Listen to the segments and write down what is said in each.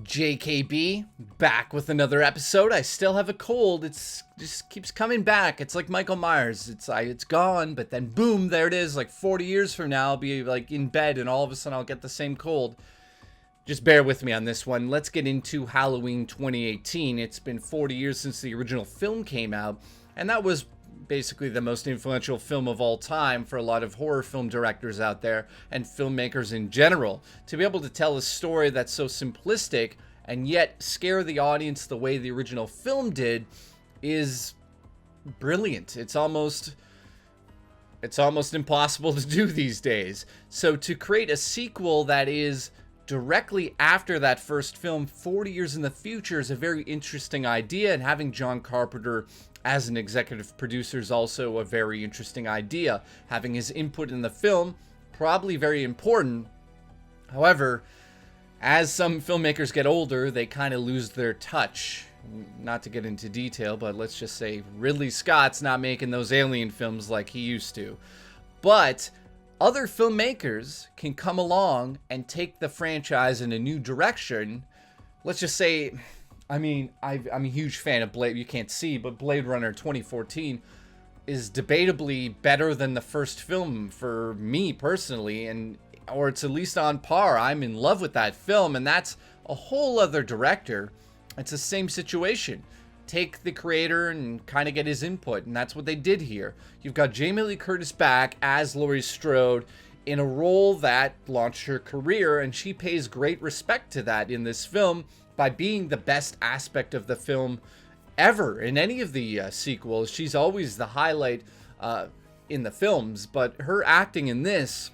JKB, back with another episode. I still have a cold. It's just keeps coming back. It's like Michael Myers. It's gone, but then boom, there it is. Like 40 years from now, I'll be like in bed and all of a sudden I'll get the same cold. Just bear with me on this one. Let's get into Halloween 2018. It's been 40 years since the original film came out, and that was basically the most influential film of all time for a lot of horror film directors out there and filmmakers in general. To be able to tell a story that's so simplistic and yet scare the audience the way the original film did is brilliant. It's almost impossible to do these days. So to create a sequel that is directly after that first film, 40 years in the future, is a very interesting idea, and having John Carpenter as an executive producer is also a very interesting idea. Having his input in the film, probably very important. However, as some filmmakers get older, they kind of lose their touch. Not to get into detail, but let's just say Ridley Scott's not making those alien films like he used to. But other filmmakers can come along and take the franchise in a new direction. Let's just say, I'm a huge fan of Blade. You can't see, but Blade Runner 2014 is debatably better than the first film for me personally, or it's at least on par. I'm in love with that film, and that's a whole other director. It's the same situation. Take the creator and kind of get his input, and that's what they did here. You've got Jamie Lee Curtis back as Laurie Strode in a role that launched her career, and she pays great respect to that in this film by being the best aspect of the film ever. In any of the sequels, she's always the highlight in the films, but her acting in this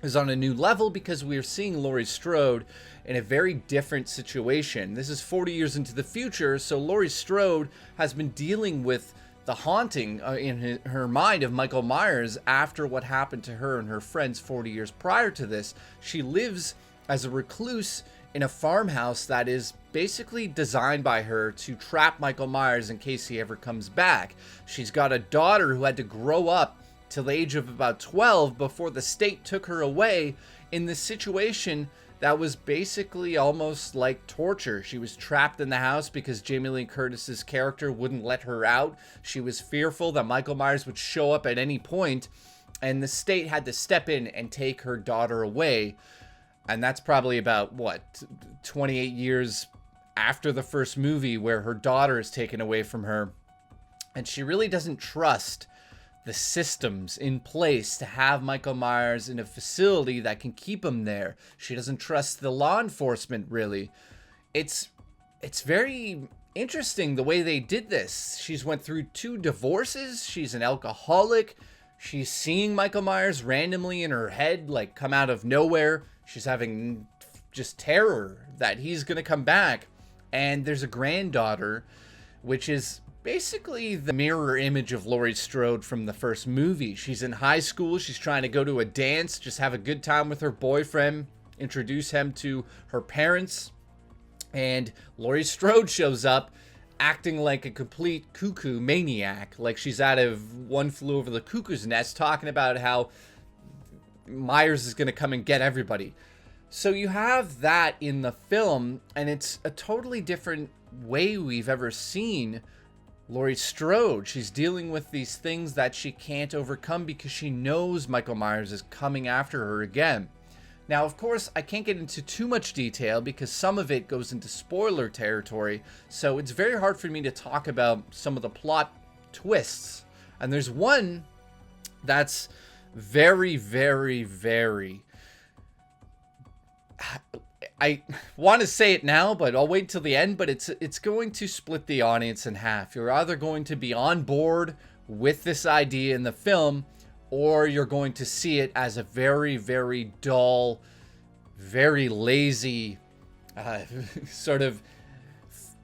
is on a new level because we are seeing Laurie Strode in a very different situation. This is 40 years into the future, so Laurie Strode has been dealing with the haunting in her mind of Michael Myers after what happened to her and her friends 40 years prior to this. She lives as a recluse in a farmhouse that is basically designed by her to trap Michael Myers in case he ever comes back. She's got a daughter who had to grow up till the age of about 12 before the state took her away in this situation that was basically almost like torture. She was trapped in the house because Jamie Lee Curtis's character wouldn't let her out. She was fearful that Michael Myers would show up at any point, and the state had to step in and take her daughter away. And that's probably about, 28 years after the first movie, where her daughter is taken away from her. And she really doesn't trust the systems in place to have Michael Myers in a facility that can keep him there. She doesn't trust the law enforcement, really. It's very interesting the way they did this. She's went through 2 divorces. She's an alcoholic. She's seeing Michael Myers randomly in her head, like come out of nowhere. She's having just terror that he's going to come back. And there's a granddaughter, which is basically the mirror image of Laurie Strode from the first movie. She's in high school. She's trying to go to a dance, just have a good time with her boyfriend, introduce him to her parents. And Laurie Strode shows up acting like a complete cuckoo maniac, like she's out of One Flew Over the Cuckoo's Nest, talking about how Myers is going to come and get everybody. So you have that in the film, and it's a totally different way we've ever seen Laurie Strode. She's dealing with these things that she can't overcome because she knows Michael Myers is coming after her again. Now, of course, I can't get into too much detail because some of it goes into spoiler territory, so it's very hard for me to talk about some of the plot twists. And there's one that's very, very, very... I want to say it now, but I'll wait till the end, but it's going to split the audience in half. You're either going to be on board with this idea in the film, or you're going to see it as a very, very dull, very lazy sort of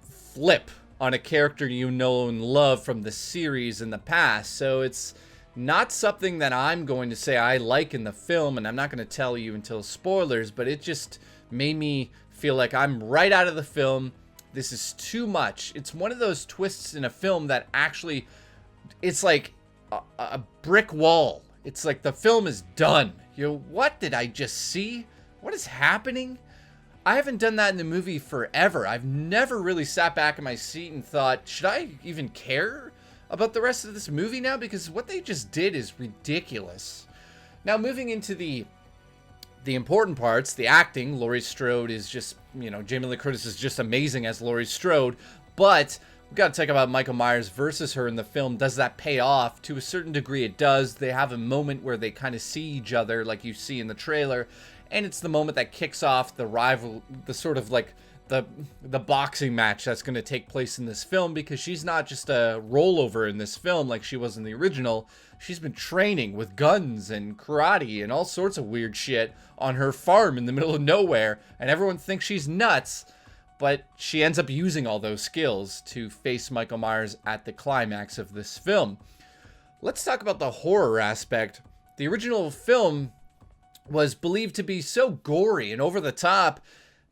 flip on a character you know and love from the series in the past. So it's not something that I'm going to say I like in the film, and I'm not going to tell you until spoilers, but it just made me feel like I'm right out of the film. This is too much. It's one of those twists in a film that actually, it's like a brick wall. It's like the film is done. What did I just see? What is happening? I haven't done that in the movie forever. I've never really sat back in my seat and thought, should I even care about the rest of this movie now? Because what they just did is ridiculous. Now, moving into the important parts, the acting, Laurie Strode is just, Jamie Lee Curtis is just amazing as Laurie Strode, but we've got to talk about Michael Myers versus her in the film. Does that pay off? To a certain degree, it does. They have a moment where they kind of see each other, like you see in the trailer, and it's the moment that kicks off the rival, the sort of like the boxing match that's going to take place in this film, because she's not just a rollover in this film like she was in the original. She's been training with guns and karate and all sorts of weird shit on her farm in the middle of nowhere, and everyone thinks she's nuts, but she ends up using all those skills to face Michael Myers at the climax of this film. Let's talk about the horror aspect. The original film was believed to be so gory and over the top,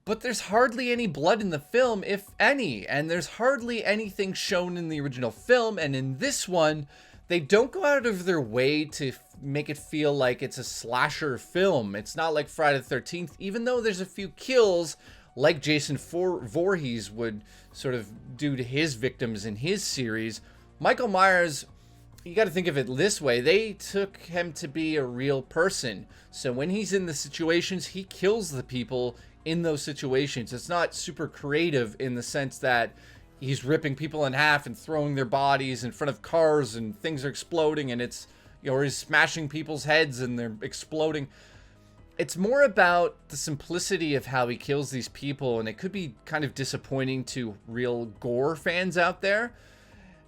but there's hardly any blood in the film, if any, and there's hardly anything shown in the original film, and in this one, they don't go out of their way to make it feel like it's a slasher film. It's not like Friday the 13th, even though there's a few kills like Jason Voorhees would sort of do to his victims in his series. Michael Myers, you got to think of it this way. They took him to be a real person. So when he's in the situations, he kills the people in those situations. It's not super creative in the sense that he's ripping people in half and throwing their bodies in front of cars and things are exploding and it's, or he's smashing people's heads and they're exploding. It's more about the simplicity of how he kills these people, and it could be kind of disappointing to real gore fans out there.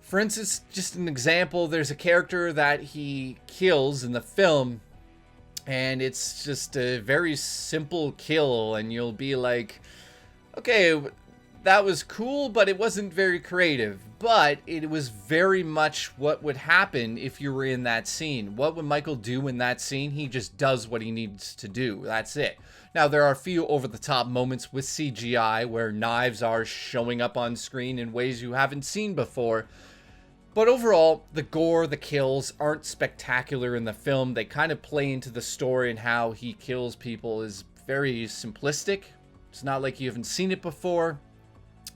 For instance, just an example, there's a character that he kills in the film, and it's just a very simple kill, and you'll be like, okay, that was cool, but it wasn't very creative. But it was very much what would happen if you were in that scene. What would Michael do in that scene? He just does what he needs to do. That's it. Now, there are a few over-the-top moments with CGI where knives are showing up on screen in ways you haven't seen before. But overall, the gore, the kills aren't spectacular in the film. They kind of play into the story, and how he kills people is very simplistic. It's not like you haven't seen it before.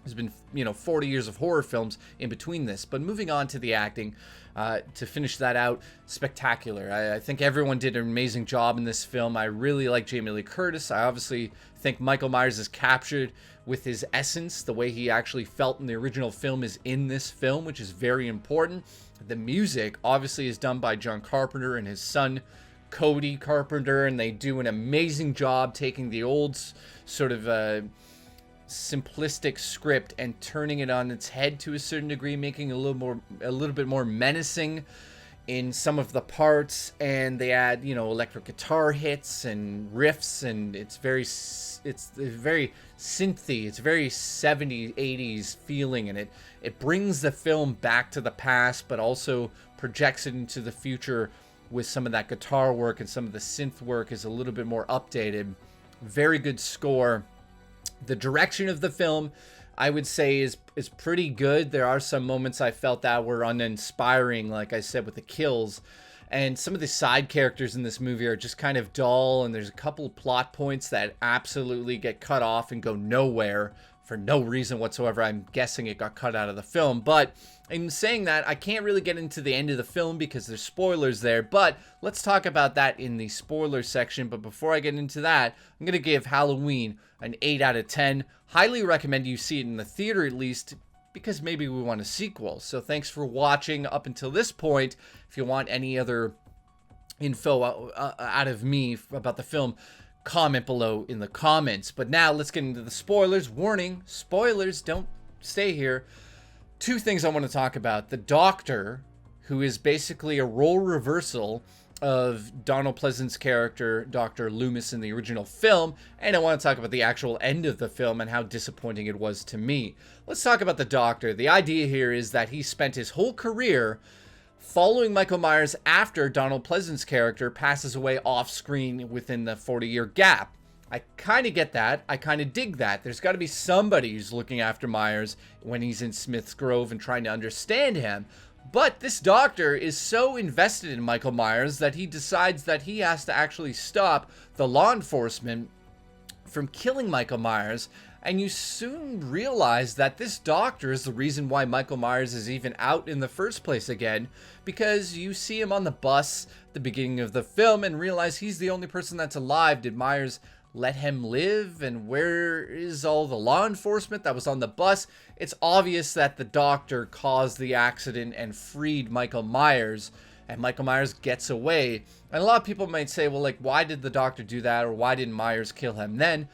There's been, 40 years of horror films in between this. But moving on to the acting, to finish that out, spectacular. I think everyone did an amazing job in this film. I really like Jamie Lee Curtis. I obviously think Michael Myers is captured with his essence. The way he actually felt in the original film is in this film, which is very important. The music, obviously, is done by John Carpenter and his son, Cody Carpenter, and they do an amazing job taking the old sort of simplistic script and turning it on its head to a certain degree, making it a little bit more menacing in some of the parts, and they add, electric guitar hits and riffs, and it's very synthy. It's very 70s, 80s feeling, and it brings the film back to the past, but also projects it into the future with some of that guitar work, and some of the synth work is a little bit more updated. Very good score. The direction of the film, I would say, is pretty good. There are some moments I felt that were uninspiring, like I said, with the kills. And some of the side characters in this movie are just kind of dull, and there's a couple plot points that absolutely get cut off and go nowhere for no reason whatsoever. I'm guessing it got cut out of the film. But in saying that, I can't really get into the end of the film because there's spoilers there. But let's talk about that in the spoiler section. But before I get into that, I'm going to give Halloween an 8 out of 10. Highly recommend you see it in the theater at least, because maybe we want a sequel. So thanks for watching up until this point. If you want any other info out of me about the film, comment below in the comments. But now let's get into the spoilers. Warning, spoilers, don't stay here. Two things I want to talk about. The Doctor, who is basically a role reversal of Donald Pleasant's character, Dr. Loomis, in the original film. And I want to talk about the actual end of the film and how disappointing it was to me. Let's talk about the Doctor. The idea here is that he spent his whole career following Michael Myers after Donald Pleasant's character passes away off screen within the 40-year gap. I kind of get that. I kind of dig that. There's got to be somebody who's looking after Myers when he's in Smith's Grove and trying to understand him. But this doctor is so invested in Michael Myers that he decides that he has to actually stop the law enforcement from killing Michael Myers, and you soon realize that this doctor is the reason why Michael Myers is even out in the first place again, because you see him on the bus at the beginning of the film and realize he's the only person that's alive. Did Myers let him live? And where is all the law enforcement that was on the bus? It's obvious that the doctor caused the accident and freed Michael Myers, and Michael Myers gets away. And a lot of people might say, well, like, why did the doctor do that, or why didn't Myers kill him then?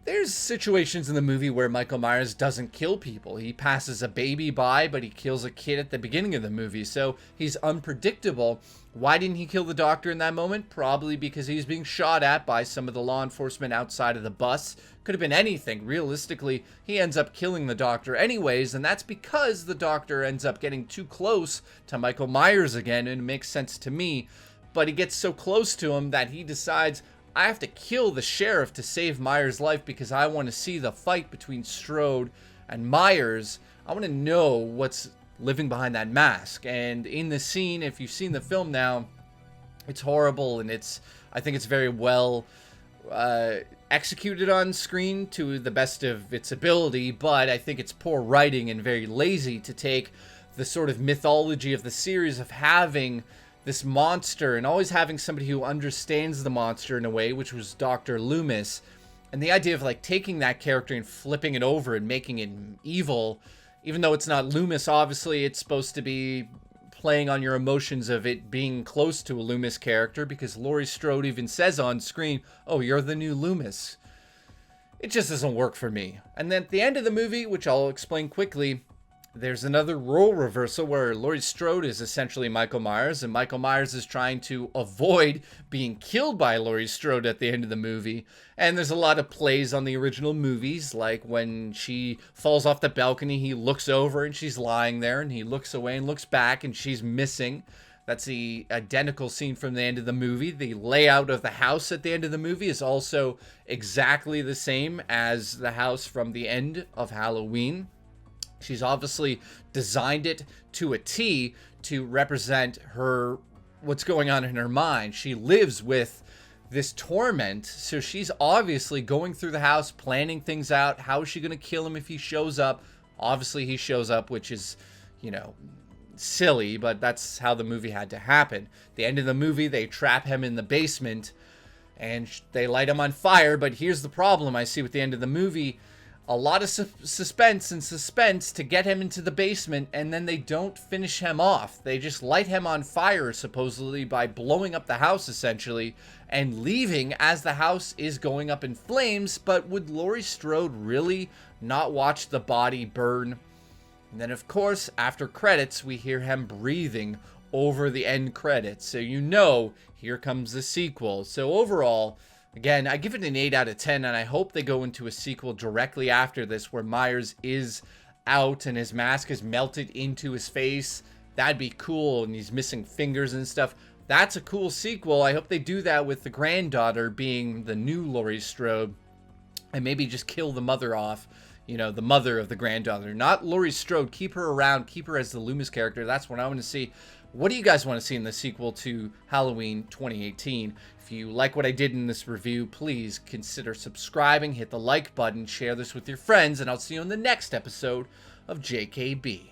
There's situations in the movie where Michael Myers doesn't kill people. He passes a baby by, but he kills a kid at the beginning of the movie, so he's unpredictable. Why didn't he kill the doctor in that moment? Probably because he was being shot at by some of the law enforcement outside of the bus. Could have been anything. Realistically, he ends up killing the doctor anyways, and that's because the doctor ends up getting too close to Michael Myers again, and it makes sense to me. But he gets so close to him that he decides, I have to kill the sheriff to save Myers' life because I want to see the fight between Strode and Myers. I want to know what's living behind that mask. And in the scene, if you've seen the film now, it's horrible, and I think it's very well executed on screen to the best of its ability, but I think it's poor writing and very lazy to take the sort of mythology of the series of having this monster and always having somebody who understands the monster in a way, which was Dr. Loomis, and the idea of like taking that character and flipping it over and making it evil, even though it's not Loomis. Obviously it's supposed to be playing on your emotions of it being close to a Loomis character, because Laurie Strode even says on screen, oh, you're the new Loomis. It just doesn't work for me. And then at the end of the movie, which I'll explain quickly, there's another role reversal where Laurie Strode is essentially Michael Myers, and Michael Myers is trying to avoid being killed by Laurie Strode at the end of the movie. And there's a lot of plays on the original movies, like when she falls off the balcony, he looks over and she's lying there, and he looks away and looks back and she's missing. That's the identical scene from the end of the movie. The layout of the house at the end of the movie is also exactly the same as the house from the end of Halloween. She's obviously designed it to a T to represent what's going on in her mind. She lives with this torment, so she's obviously going through the house, planning things out. How is she going to kill him if he shows up? Obviously he shows up, which is, silly, but that's how the movie had to happen. At the end of the movie, they trap him in the basement and they light him on fire. But here's the problem I see with the end of the movie. A lot of suspense to get him into the basement, and then they don't finish him off. They just light him on fire, supposedly, by blowing up the house, essentially, and leaving as the house is going up in flames. But would Laurie Strode really not watch the body burn? And then, of course, after credits, we hear him breathing over the end credits. So here comes the sequel. So overall, again, I give it an 8 out of 10, and I hope they go into a sequel directly after this where Myers is out and his mask is melted into his face. That'd be cool, and he's missing fingers and stuff. That's a cool sequel. I hope they do that with the granddaughter being the new Laurie Strode, and maybe just kill the mother off, the mother of the granddaughter. Not Laurie Strode. Keep her around. Keep her as the Loomis character. That's what I want to see. What do you guys want to see in the sequel to Halloween 2018? If you like what I did in this review, please consider subscribing, hit the like button, share this with your friends, and I'll see you in the next episode of JKB.